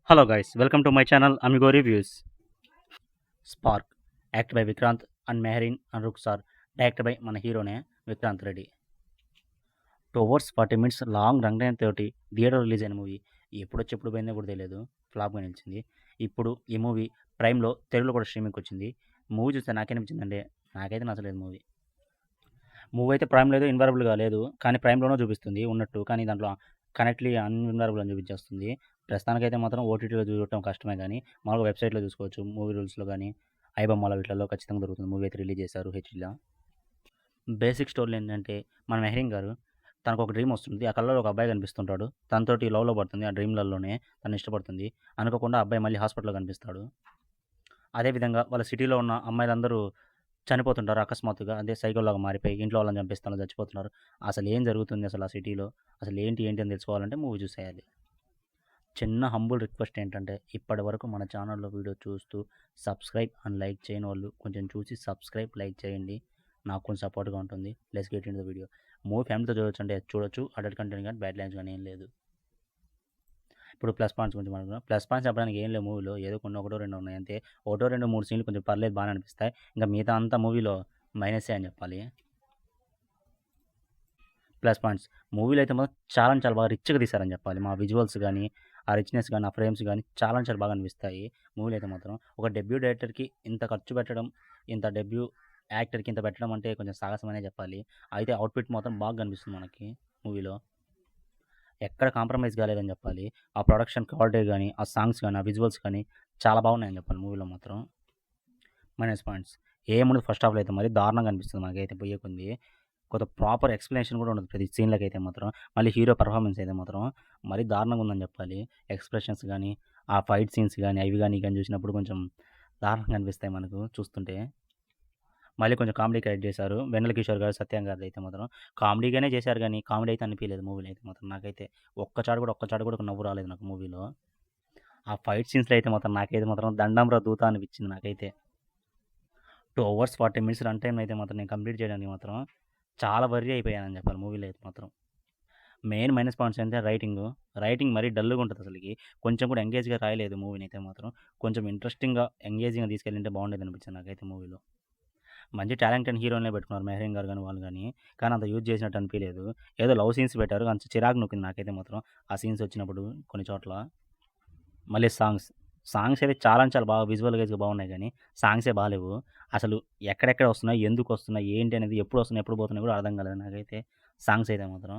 Hello guys, welcome to my channel Amigo Reviews. Spark, acted by Vikrant and Meherin and Ruksar, directed by మన హీరోనే Vikrant Reddy. 2 hours 40 minutes long run time తోటి theatre release అయిన movie ఎప్పుడు పోయిందో కూడా తెలియదు. ఫ్లాప్గా నిలిచింది. ఇప్పుడు ఈ మూవీ ప్రైమ్లో తెలుగులో కూడా స్ట్రీమింగ్కి వచ్చింది. మూవీ చూస్తే నాకేమనిపించిందంటే నాకైతే నచ్చలేదు మూవీ. మూవీ అయితే ప్రైమ్లో ఏదో ఇన్వరబుల్గా లేదు, కానీ ప్రైమ్లోనూ చూపిస్తుంది ఉన్నట్టు, కానీ దాంట్లో కనెక్ట్లీ అన్ఇన్వరబుల్ అని చూపించేస్తుంది. ప్రస్తుతానికైతే మాత్రం ఓటీటీలో చూడటం కష్టమే, కానీ మామూలుగా వెబ్సైట్లో చూసుకోవచ్చు. మూవీ రూల్స్లో కానీ ఐబొమ్మల వీటిలో ఖచ్చితంగా దొరుకుతుంది. మూవీ అయితే రిలీజ్ చేశారు హెచ్డీలో. బేసిక్ స్టోరీ ఏంటంటే మన మెహరీన్ గారు తనకు ఒక డ్రీమ్ వస్తుంది. ఆ కళ్ళలో ఒక అబ్బాయి కనిపిస్తుంటాడు. తనతోటి లవ్లో పడుతుంది. ఆ డ్రీమ్లలోనే తను ఇష్టపడుతుంది. అనుకోకుండా అబ్బాయి మళ్ళీ హాస్పిటల్లో కనిపిస్తాడు. అదేవిధంగా వాళ్ళ సిటీలో ఉన్న అమ్మాయిలందరూ చనిపోతుంటారు అకస్మాత్తుగా. అదే సైకోలాగా మారిపోయి ఇంట్లో వాళ్ళని చంపేస్తాను, చచ్చిపోతున్నారు. అసలు ఏం జరుగుతుంది అసలు ఆ సిటీలో, అసలు ఏంటి అని తెలుసుకోవాలంటే మూవీ చూసేయాలి. చిన్న హంబుల్ రిక్వెస్ట్ ఏంటంటే, ఇప్పటి వరకు మన ఛానల్లో వీడియో చూస్తూ సబ్స్క్రైబ్ అండ్ లైక్ చేయని వాళ్ళు కొంచెం చూసి సబ్స్క్రైబ్, లైక్ చేయండి. నాకు కొంచెం సపోర్ట్గా ఉంటుంది. Let's get into the video. Movie ఫ్యామిలీతో చూడొచ్చు అంటే చూడొచ్చు. అడల్ట్ కంటెంట్ కానీ బ్యాడ్ లైన్స్ కానీ ఏం లేదు. ఇప్పుడు ప్లస్ పాయింట్స్ గురించి మాట్లాడుకున్నాం. ప్లస్ పాయింట్స్ చెప్పడానికి ఏం లేవు మూవీలో, ఏదో కొన్ని ఒకటో రెండు ఉన్నాయి అంతే. ఒకటో రెండు మూడు సీన్లు కొంచెం పర్లేదు, బాగానే అనిపిస్తాయి. ఇంకా మిగతా అంతా మూవీలో మైనసే అని చెప్పాలి. ప్లస్ పాయింట్స్ మూవీలో అయితే మాత్రం చాలా బాగా రిచ్గా తీశారని చెప్పాలి. మా విజువల్స్ కానీ, ఆ రిచ్నెస్ కానీ, ఆ ఫ్రేమ్స్ కానీ చాలా బాగా అనిపిస్తాయి మూవీలో అయితే మాత్రం. ఒక డెబ్యూ డైరెక్టర్కి ఇంత ఖర్చు పెట్టడం, ఇంత డెబ్యూ యాక్టర్కి ఇంత పెట్టడం అంటే కొంచెం సాహసం అనే చెప్పాలి. అయితే అవుట్ఫిట్ మాత్రం బాగా కనిపిస్తుంది మనకి మూవీలో. ఎక్కడ కాంప్రమైజ్ కాలేదని చెప్పాలి. ఆ ప్రొడక్షన్ క్వాలిటీ కానీ, ఆ సాంగ్స్ కానీ, ఆ విజువల్స్ కానీ చాలా బాగున్నాయని చెప్పాలి మూవీలో మాత్రం. మైనస్ పాయింట్స్ ఏముండదు. ఫస్ట్ హాఫ్లో అయితే మరి దారుణంగా అనిపిస్తుంది మనకైతే పోయేకుంది. కొంత ప్రాపర్ ఎక్స్ప్లెనేషన్ కూడా ఉండదు ప్రతి సీన్లకి అయితే మాత్రం. మళ్ళీ హీరో పర్ఫార్మెన్స్ అయితే మాత్రం మరీ దారుణంగా ఉందని చెప్పాలి. ఎక్స్ప్రెషన్స్ కానీ, ఆ ఫైట్ సీన్స్ కానీ, అవి కానీ చూసినప్పుడు కొంచెం దారుణంగా అనిపిస్తాయి మనకు చూస్తుంటే. మళ్ళీ కొంచెం కామెడీ క్రియేట్ చేశారు వెన్నెల కిషోర్ గారు, సత్యం గారు అయితే మాత్రం. కామెడీగానే చేశారు కానీ కామెడీ అయితే అనిపించలేదు మూవీలో అయితే మాత్రం. నాకైతే ఒక్కచాడు కూడా ఒక నవ్వు రాలేదు నాకు మూవీలో. ఆ ఫైట్ సీన్స్లో అయితే మాత్రం నాకైతే మాత్రం దండంరా దూత అనిపించింది నాకైతే. 2 hours 40 minutes రన్ టైం అయితే మాత్రం నేను కంప్లీట్ చేయడానికి మాత్రం చాలా వర్రీ అయిపోయానని చెప్పాలి మూవీలో అయితే మాత్రం. మెయిన్ మైనస్ పాయింట్స్ అంటే రైటింగ్ మరీ డల్గా ఉంటుంది అసలుకి. కొంచెం కూడా ఎంగేజ్గా రాయలేదు మూవీని అయితే మాత్రం. కొంచెం ఇంట్రెస్టింగ్గా ఎంగేజింగ్గా తీసుకెళ్ళింటే బాగుండేది అనిపించింది నాకైతే మూవీలో. మంచి టాలెంటెడ్ హీరోనే పెట్టుకున్నారు మెహరీన్ గారు కానీ వాళ్ళు కానీ అంత యూజ్ చేసినట్టు అనిపించలేదు. ఏదో లవ్ సీన్స్ పెట్టారు, అంత చిరాకు నొక్కింది నాకైతే మాత్రం ఆ సీన్స్ వచ్చినప్పుడు కొన్ని చోట్ల. మళ్ళీ సాంగ్స్ అయితే చాలా బాగా విజువల్గా బాగున్నాయి, కానీ సాంగ్సే బాగాలేవు అసలు. ఎక్కడెక్కడ వస్తున్నాయి, ఎందుకు వస్తున్నాయి, ఏంటి అనేది, ఎప్పుడు వస్తున్నాయి ఎప్పుడు పోతున్నాయి కూడా అర్థం కాలేదు నాకైతే సాంగ్స్ అయితే మాత్రం.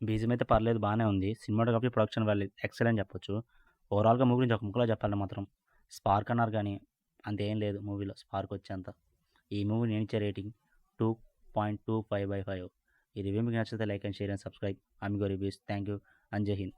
బీజిఎం అయితే పర్లేదు, బాగానే ఉంది. సినిమాటోగ్రఫీ, ప్రొడక్షన్ వాల్యూ ఎక్సలెంట్ చెప్పొచ్చు. ఓవరాల్గా మూవీ గురించి ఒక ముక్కలో చెప్పాలంటే మాత్రం స్పార్క్ అన్నారు, కానీ అంతేం లేదు మూవీలో స్పార్క్ వచ్చేంత. ఈ మూవీ నేను ఇచ్చే రేటింగ్ 2.25/5. ఈ రివ్యూ మీకు నచ్చితే like and share and subscribe. Amigo reviews. Thank you and జై హింద్.